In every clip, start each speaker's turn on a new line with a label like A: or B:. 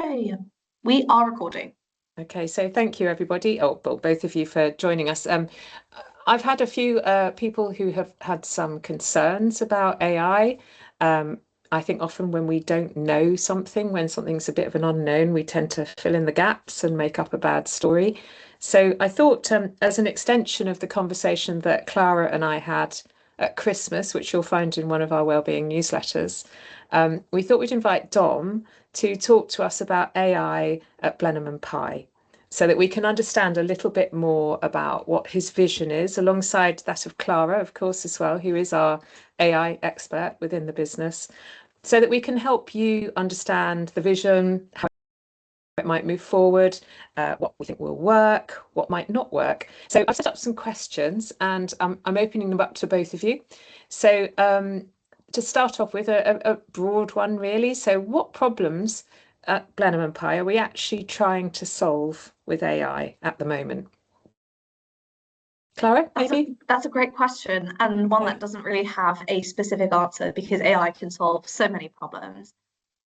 A: Yay! We are recording.
B: Okay, so thank you everybody, well, both of you for joining us. I've had a few people who have had some concerns about AI. I think often when we don't know something, when something's a bit of an unknown, we tend to fill in the gaps and make up a bad story. So I thought as an extension of the conversation that Clara and I had at Christmas, which you'll find in one of our wellbeing newsletters, we thought we'd invite Dom to talk to us about AI at Blenheim Pye so that we can understand a little bit more about what his vision is, alongside that of Clara, of course, as well, who is our AI expert within the business, so that we can help you understand the vision, how it might move forward, what we think will work, what might not work. So I've set up some questions and I'm opening them up to both of you. So to start off with, a broad one, really. So what problems at Blenheim Pye are we actually trying to solve with AI at the moment? Clara, maybe?
A: That's a great question, and one that doesn't really have a specific answer because AI can solve so many problems.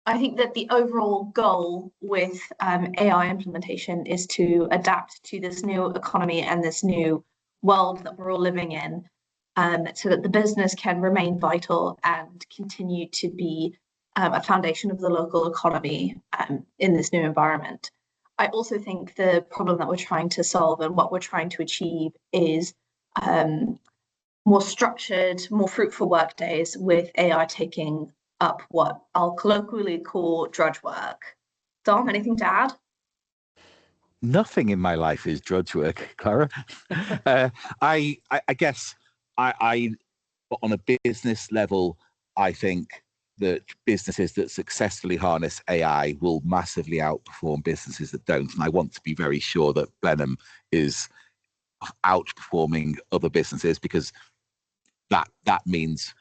A: I think that the overall goal with AI implementation is to adapt to this new economy and this new world that we're all living in, so that the business can remain vital and continue to be a foundation of the local economy in this new environment. I also think the problem that we're trying to solve and what we're trying to achieve is more structured, more fruitful work days with AI taking up what I'll colloquially call drudge work. Dom, anything to add?
C: Nothing in my life is drudge work, Clara. I guess I on a business level, I think that businesses that successfully harness AI will massively outperform businesses that don't. And I want to be very sure that Blenheim is outperforming other businesses, because that means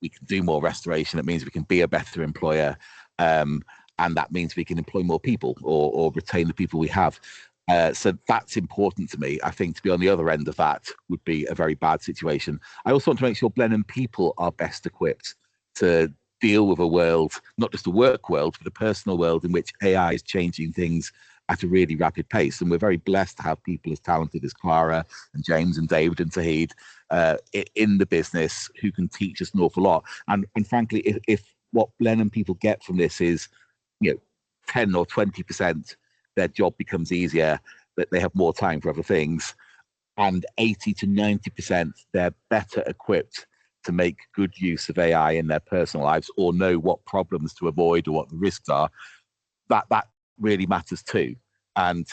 C: we can do more restoration. It means we can be a better employer. And that means we can employ more people or retain the people we have. So that's important to me. I think to be on the other end of that would be a very bad situation. I also want to make sure Blenheim people are best equipped to deal with a world, not just a work world, but a personal world in which AI is changing things at a really rapid pace. And we're very blessed to have people as talented as Clara and James and David and Tahid in the business who can teach us an awful lot. And frankly, if what Blenheim people get from this is, 10 or 20%, their job becomes easier, that they have more time for other things, and 80 to 90%, they're better equipped to make good use of AI in their personal lives or know what problems to avoid or what the risks are, that really matters too. And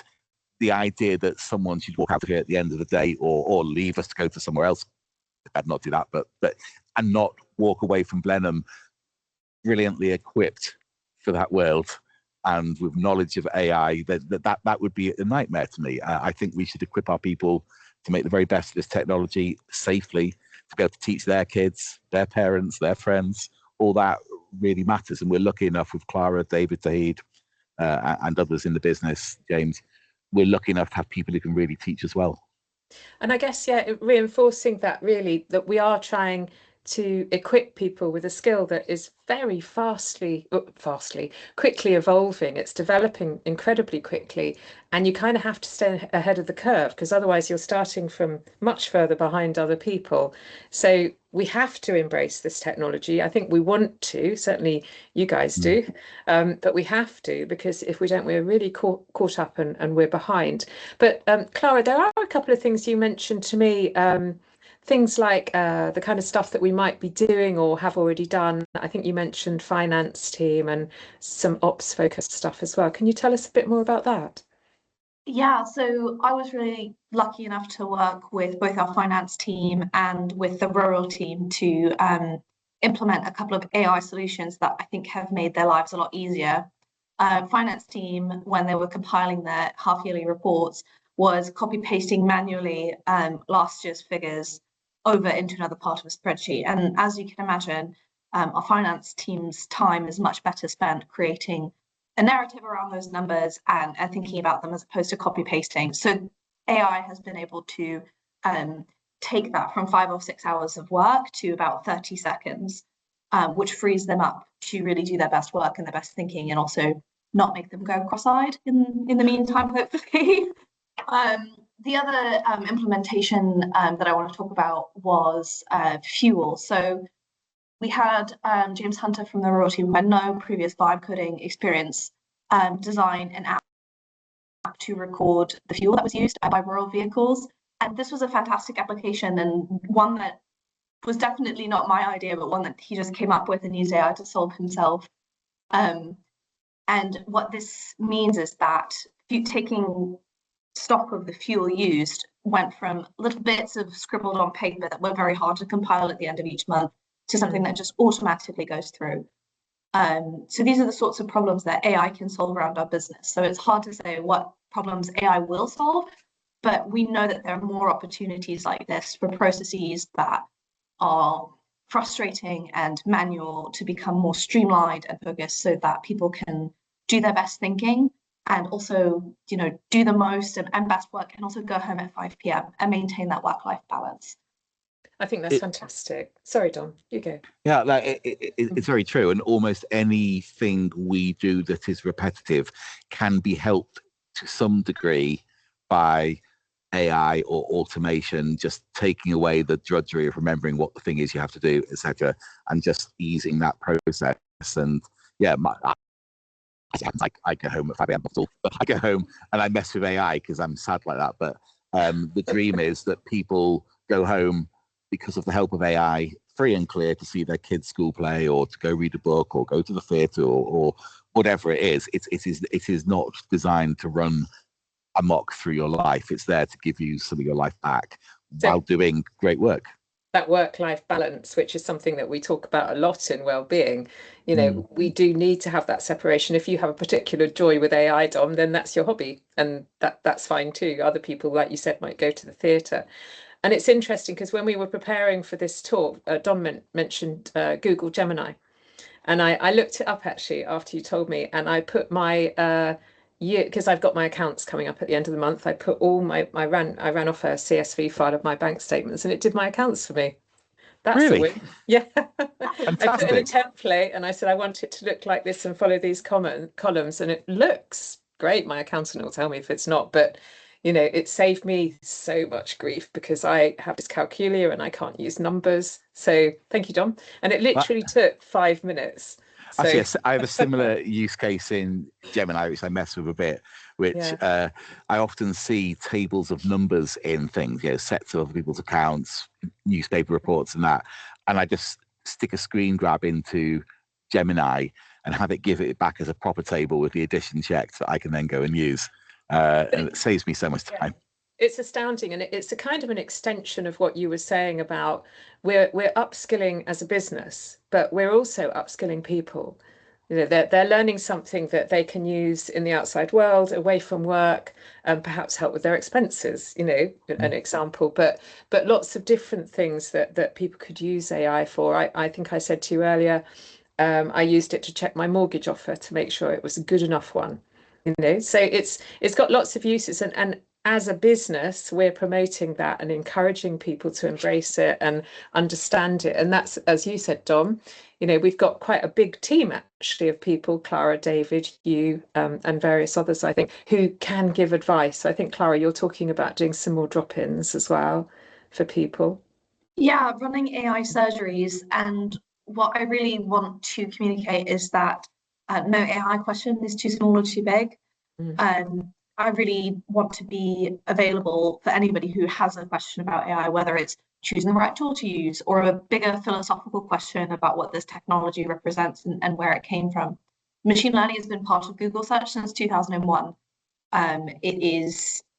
C: the idea that someone should walk out of here at the end of the day or leave us to go to somewhere else, I'd not do that, but and not walk away from Blenheim brilliantly equipped for that world and with knowledge of AI, that would be a nightmare to me. I think we should equip our people to make the very best of this technology safely, to be able to teach their kids, their parents, their friends. All that really matters. And we're lucky enough with Clara, David, Tahid, and others in the business, James, we're lucky enough to have people who can really teach as well.
B: And I guess, reinforcing that really, that we are trying to equip people with a skill that is very quickly evolving. It's developing incredibly quickly, and you kind of have to stay ahead of the curve, because otherwise you're starting from much further behind other people. So we have to embrace this technology. I think we want to, certainly you guys do, but we have to, because if we don't, we're really caught up and we're behind. But Clara, there are a couple of things you mentioned to me, things like the kind of stuff that we might be doing or have already done. I think you mentioned finance team and some ops focused stuff as well. Can you tell us a bit more about that?
A: Yeah, so I was really lucky enough to work with both our finance team and with the rural team to implement a couple of AI solutions that I think have made their lives a lot easier. Finance team, when they were compiling their half-yearly reports, was copy-pasting manually last year's figures over into another part of a spreadsheet. And as you can imagine, our finance team's time is much better spent creating a narrative around those numbers and thinking about them as opposed to copy pasting. So AI has been able to take that from 5 or 6 hours of work to about 30 seconds, which frees them up to really do their best work and their best thinking, and also not make them go cross-eyed in the meantime, hopefully. The other implementation that I want to talk about was fuel. So we had James Hunter from the Royal team, who had no previous vibe coding experience, design an app to record the fuel that was used by Royal vehicles. And this was a fantastic application, and one that was definitely not my idea, but one that he just came up with and used AI to solve himself. And what this means is that taking stock of the fuel used went from little bits of scribbled on paper that were very hard to compile at the end of each month to something that just automatically goes through. So these are the sorts of problems that AI can solve around our business. So it's hard to say what problems AI will solve, but we know that there are more opportunities like this for processes that are frustrating and manual to become more streamlined and focused, so that people can do their best thinking and also, do the most and best work, and also go home at 5 p.m. and maintain that work-life balance.
B: I think that's fantastic. Sorry, Dom, you go.
C: Yeah, it's very true. And almost anything we do that is repetitive can be helped to some degree by AI or automation, just taking away the drudgery of remembering what the thing is you have to do, etc., and just easing that process. And yeah, I go home at 5 a.m. but I go home and I mess with AI because I'm sad like that. But the dream is that people go home because of the help of AI, free and clear, to see their kids' school play, or to go read a book, or go to the theatre, or whatever it is. It is not designed to run amok through your life. It's there to give you some of your life back while doing great work.
B: That work-life balance, which is something that we talk about a lot in well-being, we do need to have that separation. If you have a particular joy with AI, Dom, then that's your hobby, and that's fine too. Other people, like you said, might go to the theatre. And it's interesting because when we were preparing for this talk, Dom mentioned Google Gemini, and I looked it up actually after you told me, and I put my year, because I've got my accounts coming up at the end of the month. I put all I ran off a CSV file of my bank statements, and it did my accounts for me. That's
C: really?
B: a win. Yeah.
C: Fantastic.
B: I put in a template and I said I want it to look like this and follow these columns, and it looks great. My accountant will tell me if it's not, but it saved me so much grief because I have dyscalculia and I can't use numbers. So thank you, Dom. And it literally took 5 minutes. So...
C: Actually, I have a similar use case in Gemini, which I mess with a bit, which I often see tables of numbers in things, sets of other people's accounts, newspaper reports and that. And I just stick a screen grab into Gemini and have it give it back as a proper table with the addition checked that I can then go and use. And it saves me so much time.
B: It's astounding, and it's a kind of an extension of what you were saying about we're upskilling as a business, but we're also upskilling people. They're learning something that they can use in the outside world, away from work, and perhaps help with their expenses. An example, but lots of different things that people could use AI for. I think I said to you earlier, I used it to check my mortgage offer to make sure it was a good enough one. So it's got lots of uses, and as a business, we're promoting that and encouraging people to embrace it and understand it. And that's, as you said, Dom, we've got quite a big team actually of people, Clara, David, you, and various others, I think, who can give advice. I think, Clara, you're talking about doing some more drop-ins as well for people.
A: Yeah, running AI surgeries. And what I really want to communicate is that no AI question is too small or too big. I really want to be available for anybody who has a question about AI, whether it's choosing the right tool to use or a bigger philosophical question about what this technology represents and where it came from. Machine learning has been part of Google search since 2001. It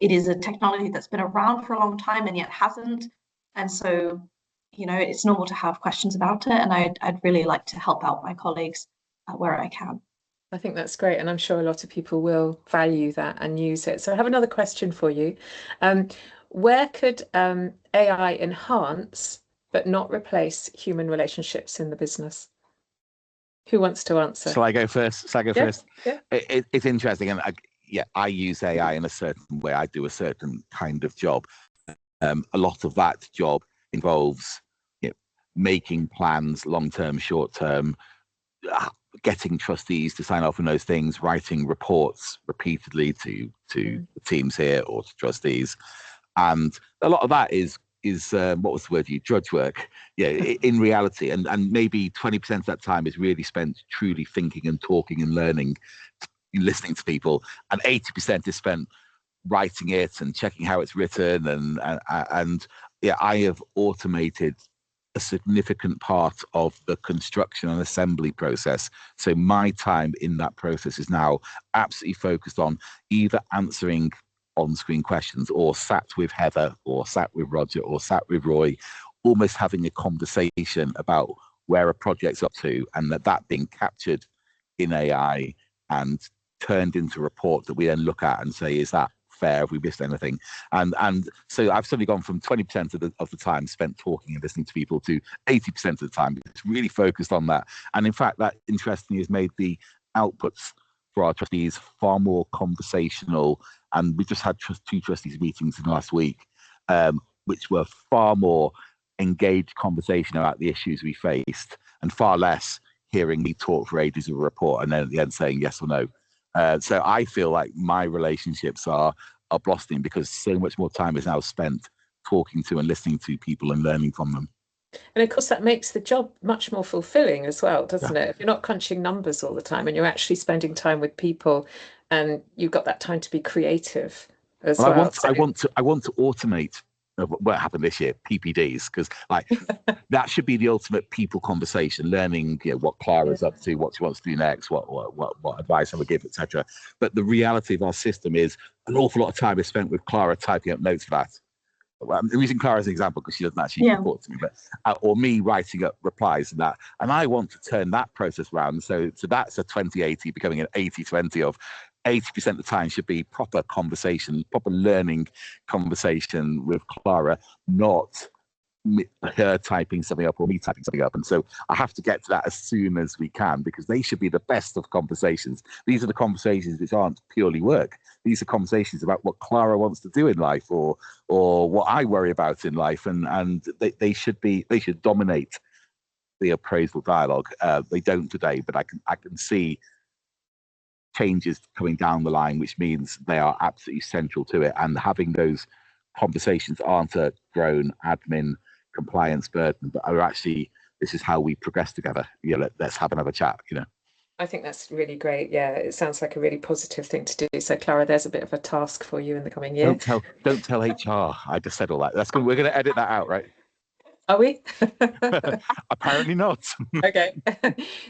A: is a technology that's been around for a long time and yet hasn't. And so, it's normal to have questions about it. And I'd really like to help out my colleagues where I can.
B: I think that's great, and I'm sure a lot of people will value that and use it. So I have another question for you. Where could AI enhance but not replace human relationships in the business? Who wants to answer?
C: Shall I go first?
B: Yeah.
C: It's interesting, and I use AI in a certain way. I do a certain kind of job. A lot of that job involves making plans, long-term, short-term, getting trustees to sign off on those things, writing reports repeatedly to the teams here or to trustees. And a lot of that is what was the word you drudge work, yeah, in reality, and maybe 20% of that time is really spent truly thinking and talking and learning, listening to people, and 80% is spent writing it and checking how it's written, and yeah, I have automated a significant part of the construction and assembly process. So my time in that process is now absolutely focused on either answering on-screen questions, or sat with Heather, or sat with Roger, or sat with Roy, almost having a conversation about where a project's up to, and that being captured in AI and turned into a report that we then look at and say, is that fair? Have we missed anything? And so I've suddenly gone from 20% of the time spent talking and listening to people to 80% of the time. It's really focused on that. And in fact, that interestingly has made the outputs for our trustees far more conversational. And we just had two trustees meetings in the last week, which were far more engaged conversation about the issues we faced, and far less hearing me talk for ages of a report and then at the end saying yes or no. So I feel like my relationships are blossoming because so much more time is now spent talking to and listening to people and learning from them.
B: And of course, that makes the job much more fulfilling as well, doesn't it? If you're not crunching numbers all the time and you're actually spending time with people, and you've got that time to be creative as well.
C: I want to automate what happened this year, PPDs, because like that should be the ultimate people conversation, learning, you know, what Clara's up to, what she wants to do next, what advice I would give, etc. But the reality of our system is an awful lot of time is spent with Clara typing up notes for that. I'm using Clara as an example because she doesn't actually report to me, but or me writing up replies and that. And I want to turn that process around. So that's a 20-80 becoming an 80-20 of 80% of the time should be proper conversation, proper learning conversation with Clara, not her typing something up or me typing something up. And so I have to get to that as soon as we can, because they should be the best of conversations. These are the conversations which aren't purely work. These are conversations about what Clara wants to do in life, or what I worry about in life, and they should dominate the appraisal dialogue. They don't today, but I can see changes coming down the line, which means they are absolutely central to it. And having those conversations aren't a grown admin compliance burden, but are actually, this is how we progress together. You know, let's have another chat, you know.
B: I think that's really great. Yeah, it sounds like a really positive thing to do. So Clara, there's a bit of a task for you in the coming year.
C: Don't tell HR. I just said all that. We're going to edit that out, right?
B: Are we?
C: Apparently not.
B: Okay.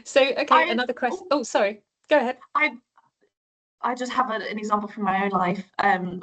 B: So, another question. Oh, sorry. Go ahead.
A: I just have an example from my own life.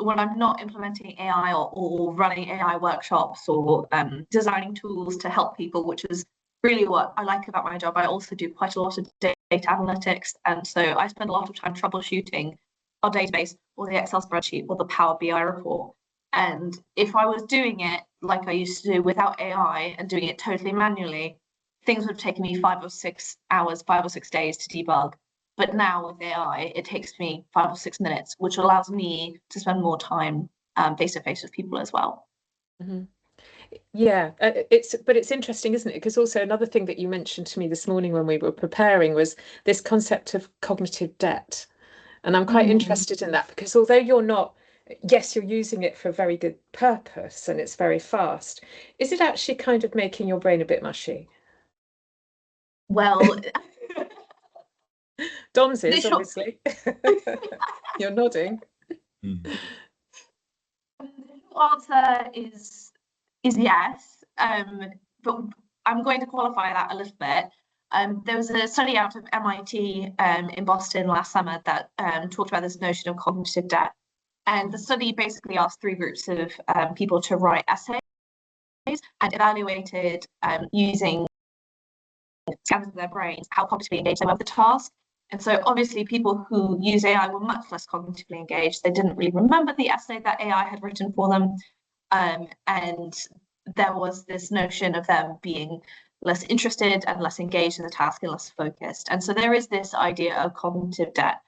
A: When I'm not implementing AI or running AI workshops or designing tools to help people, which is really what I like about my job. I also do quite a lot of data analytics. And so I spend a lot of time troubleshooting our database or the Excel spreadsheet or the Power BI report. And if I was doing it like I used to do without AI and doing it totally manually, things would have taken me 5 or 6 hours, 5 or 6 days to debug. But now with AI, it takes me 5 or 6 minutes, which allows me to spend more time face-to-face with people as well.
B: Mm-hmm. Yeah, it's interesting, isn't it? Because also another thing that you mentioned to me this morning when we were preparing was this concept of cognitive debt. And I'm quite interested in that, because although you're using it for a very good purpose and it's very fast, is it actually kind of making your brain a bit mushy?
A: Well,
B: Dom's is, obviously. You're nodding.
A: The answer is yes, but I'm going to qualify that a little bit. There was a study out of MIT in Boston last summer that talked about this notion of cognitive debt. And the study basically asked 3 groups of people to write essays and evaluated using scans of their brains how cognitively engaged they were with the task. And so obviously people who use AI were much less cognitively engaged. They didn't really remember the essay that AI had written for them. And there was this notion of them being less interested and less engaged in the task and less focused. And so there is this idea of cognitive debt.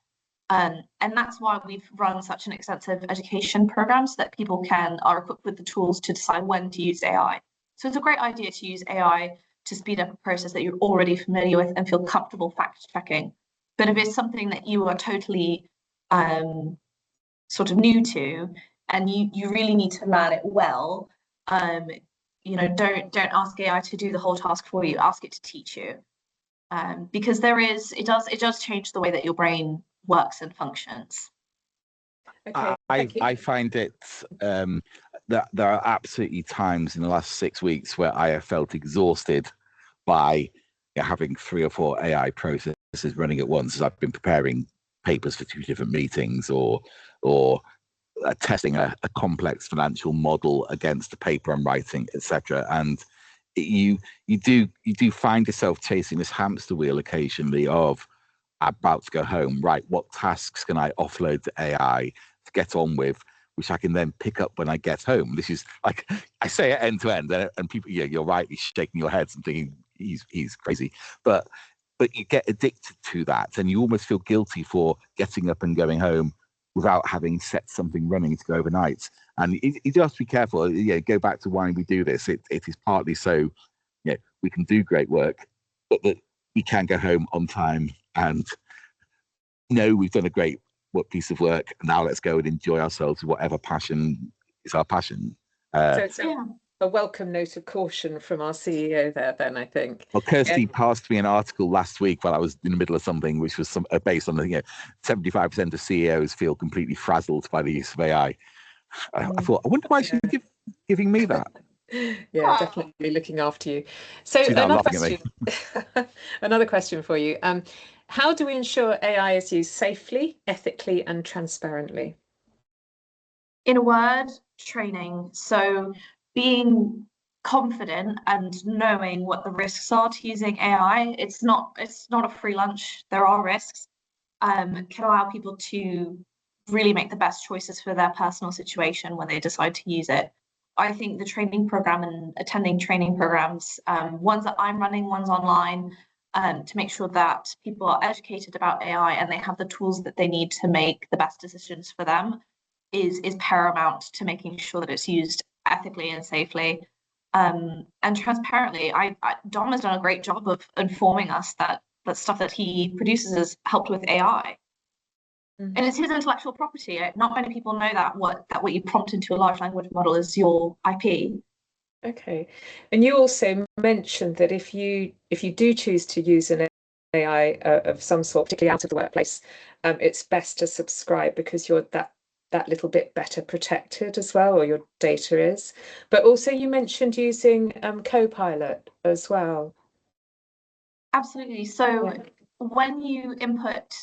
A: And that's why we've run such an extensive education program, so that people are equipped with the tools to decide when to use AI. So it's a great idea to use AI to speed up a process that you're already familiar with and feel comfortable fact checking. But if it's something that you are totally sort of new to, and you really need to learn it well, don't ask AI to do the whole task for you. Ask it to teach you, because it does change the way that your brain works and functions.
B: Okay,
C: I find it that there are absolutely times in the last 6 weeks where I have felt exhausted by having 3 or 4 AI processes running at once as I've been preparing papers for 2 different meetings, or testing a complex financial model against the paper I'm writing, etc. And you do find yourself chasing this hamster wheel occasionally of, about to go home, right, what tasks can I offload to AI to get on with, which I can then pick up when I get home. This is like, I say it end to end, and people, you're rightly shaking your heads and thinking he's crazy, but you get addicted to that, and you almost feel guilty for getting up and going home without having set something running to go overnight. And you do have to be careful. Go back to why we do this. It is partly so we can do great work, but that we can go home on time and know we've done a great piece of work. Now let's go and enjoy ourselves with whatever passion is our passion.
B: So it's a welcome note of caution from our CEO there, then, I think.
C: Well, Kirsty passed me an article last week while I was in the middle of something, which was based on 75% of CEOs feel completely frazzled by the use of AI. I thought, I wonder why she's giving me that.
B: Yeah, definitely looking after you. So another question for you. How do we ensure AI is used safely, ethically, and transparently?
A: In a word, training. So being confident and knowing what the risks are to using AI. It's not a free lunch. There are risks. Can allow people to really make the best choices for their personal situation when they decide to use it. I think the training program and attending training programs, ones that I'm running, ones online, to make sure that people are educated about AI and they have the tools that they need to make the best decisions for them, is paramount to making sure that it's used ethically and safely, and transparently. Dom has done a great job of informing us that stuff that he produces is helped with AI. And it's his intellectual property. Not many people know that what you prompt into a large language model is your IP.
B: Okay. And you also mentioned that if you do choose to use an AI of some sort, particularly out of the workplace, it's best to subscribe because you're that little bit better protected as well, or your data is. But also you mentioned using Copilot as well.
A: Absolutely. So when you input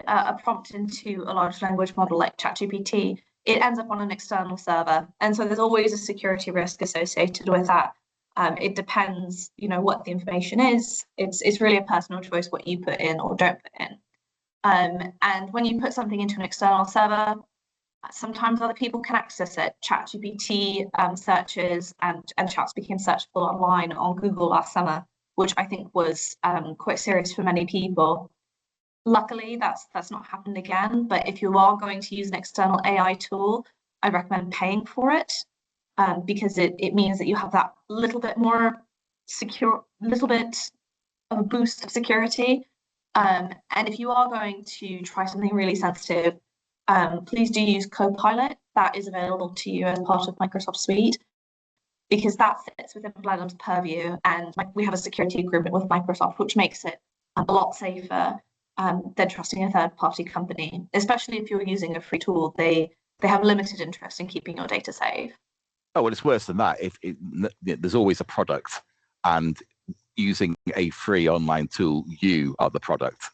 A: a prompt into a large language model like ChatGPT, it ends up on an external server. And so there's always a security risk associated with that. It depends, what the information is. It's really a personal choice what you put in or don't put in. And when you put something into an external server, sometimes other people can access it. ChatGPT searches and chats became searchable online on Google last summer, which I think was quite serious for many people. Luckily, that's not happened again. But if you are going to use an external AI tool, I recommend paying for it, because it means that you have that little bit more secure, little bit of a boost of security. And if you are going to try something really sensitive, please do use Copilot. That is available to you as part of Microsoft Suite, because that fits within Blenheim's purview, and we have a security agreement with Microsoft, which makes it a lot safer than trusting a third-party company. Especially if you're using a free tool, they have limited interest in keeping your data safe.
C: Oh, well, it's worse than that. There's always a product, and using a free online tool, you are the product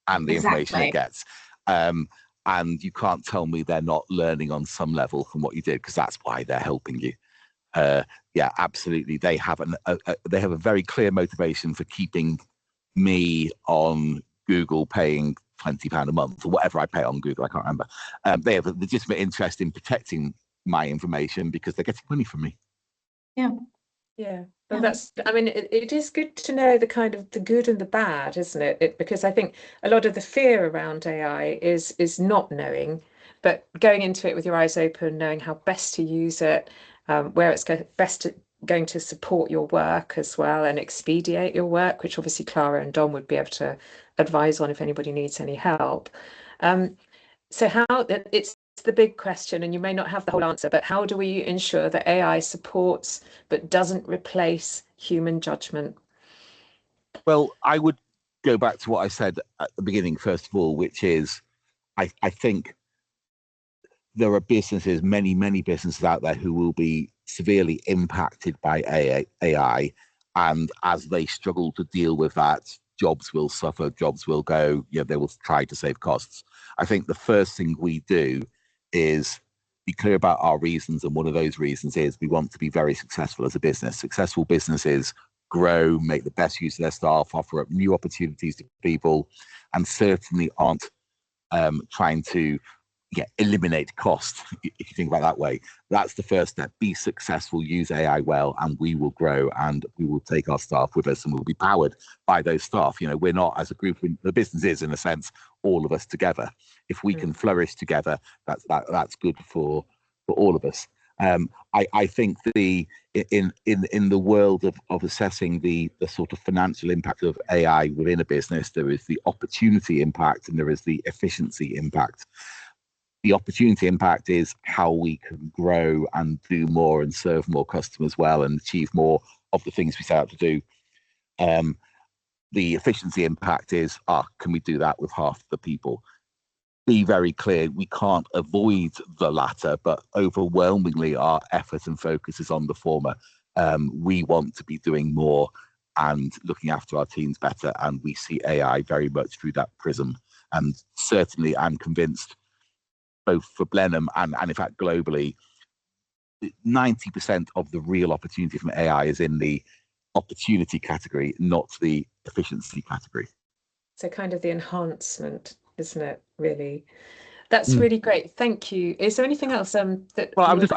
C: and the information it gets. And you can't tell me they're not learning on some level from what you did, because that's why they're helping you. Yeah, absolutely. They have a very clear motivation for keeping me on Google paying £20 a month or whatever I pay on Google. I can't remember. They have a legitimate interest in protecting my information because they're getting money from me.
A: Yeah.
B: Yeah. Well, it is good to know the kind of the good and the bad, isn't it? Because I think a lot of the fear around AI is not knowing, but going into it with your eyes open, knowing how best to use it, where it's best going to support your work as well and expedite your work, which obviously Clara and Dom would be able to advise on if anybody needs any help. So it's the big question, and you may not have the whole answer, but how do we ensure that AI supports but doesn't replace human judgment?
C: Well, I would go back to what I said at the beginning, first of all, which is I think there are businesses, many businesses out there who will be severely impacted by AI. And as they struggle to deal with that, jobs will suffer, jobs will go, they will try to save costs. I think the first thing we do is be clear about our reasons. And one of those reasons is we want to be very successful as a business. Successful businesses grow, make the best use of their staff, offer up new opportunities to people, and certainly aren't trying to eliminate cost. If you think about it that way, that's the first step. Be successful, use AI well, and we will grow, and we will take our staff with us, and we'll be powered by those staff. We're not, as a group, the business is, in a sense, all of us together. If we can flourish together, that's good for all of us. I think in the world of assessing the sort of financial impact of AI within a business, there is the opportunity impact and there is the efficiency impact. The opportunity impact is how we can grow and do more and serve more customers well and achieve more of the things we set out to do. The efficiency impact is, can we do that with half the people? Be very clear, we can't avoid the latter, but overwhelmingly our effort and focus is on the former. We want to be doing more and looking after our teams better, and we see AI very much through that prism. And certainly I'm convinced, both for Blenheim and in fact globally, 90% of the real opportunity from AI is in the opportunity category, not the efficiency category.
B: So kind of the enhancement, isn't it, really? That's really great. Thank you. Is there anything else that?
C: Well, I'll just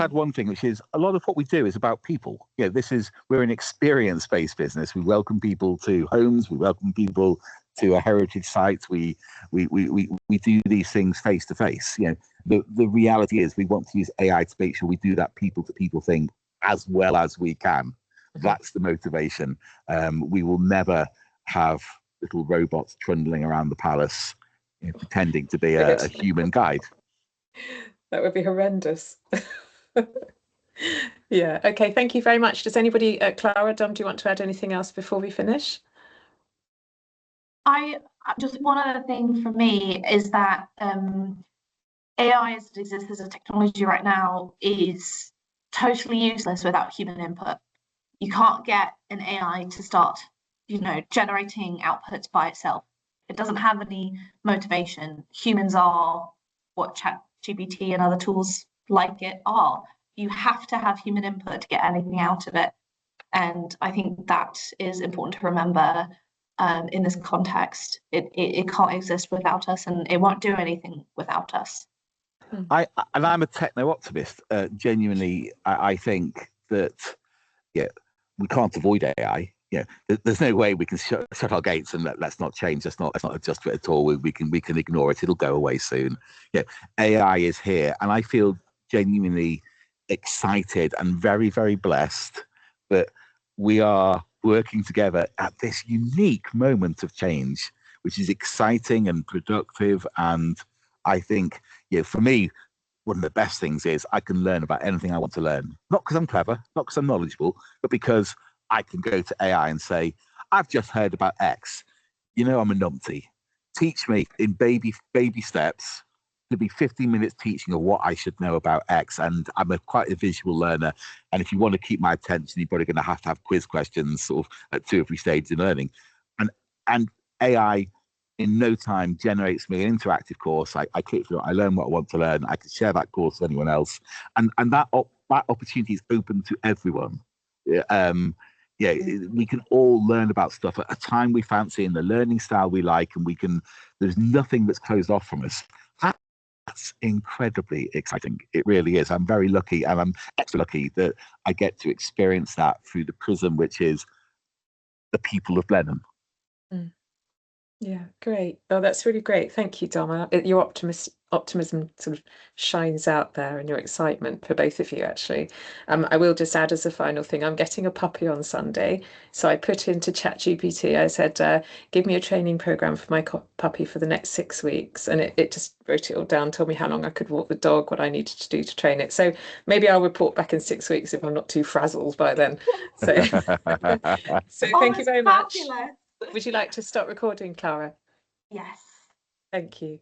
C: add one thing, which is a lot of what we do is about people. We're an experience-based business. We welcome people to homes. We welcome people to a heritage site. We do these things face to face. The reality is we want to use AI to make sure we do that people to people thing as well as we can. That's the motivation. We will never have little robots trundling around the palace, pretending to be a human guide.
B: That would be horrendous. Yeah. Okay. Thank you very much. Does anybody, Clara, Dom, do you want to add anything else before we finish?
A: Just one other thing for me is that AI as it exists as a technology right now is totally useless without human input. You can't get an AI to start, generating outputs by itself. It doesn't have any motivation. Humans are what ChatGPT and other tools like it are. You have to have human input to get anything out of it. And I think that is important to remember in this context. It can't exist without us, and it won't do anything without us.
C: I'm a techno-optimist. Genuinely, I think that we can't avoid AI. There's no way we can shut our gates and let's not change. Let's not adjust to it at all. We can ignore it. It'll go away soon. AI is here, and I feel genuinely excited and very, very blessed that we are working together at this unique moment of change, which is exciting and productive. And I think, for me, one of the best things is I can learn about anything I want to learn. Not because I'm clever, not because I'm knowledgeable, but because I can go to AI and say, I've just heard about X. I'm a numpty. Teach me in baby steps. It'll be 15 minutes teaching of what I should know about X. And I'm quite a visual learner. And if you want to keep my attention, you're probably going to have quiz questions sort of at 2 or 3 stages in learning. And AI in no time generates me an interactive course. I click through it, I learn what I want to learn. I can share that course with anyone else. And that opportunity is open to everyone. We can all learn about stuff at a time we fancy in the learning style we like, and there's nothing that's closed off from us. That's incredibly exciting. It really is. I'm very lucky, and I'm extra lucky that I get to experience that through the prism, which is the people of Blenheim.
B: Yeah, great. Oh, that's really great. Thank you, Dom. Your optimism sort of shines out there, and your excitement for both of you, actually. I will just add as a final thing, I'm getting a puppy on Sunday. So I put into ChatGPT, I said, give me a training program for my puppy for the next 6 weeks. And it just wrote it all down, told me how long I could walk the dog, what I needed to do to train it. So maybe I'll report back in 6 weeks if I'm not too frazzled by then. So, so thank you very much.
A: Fabulous.
B: Would you like to stop recording, Clara?
A: Yes.
B: Thank you.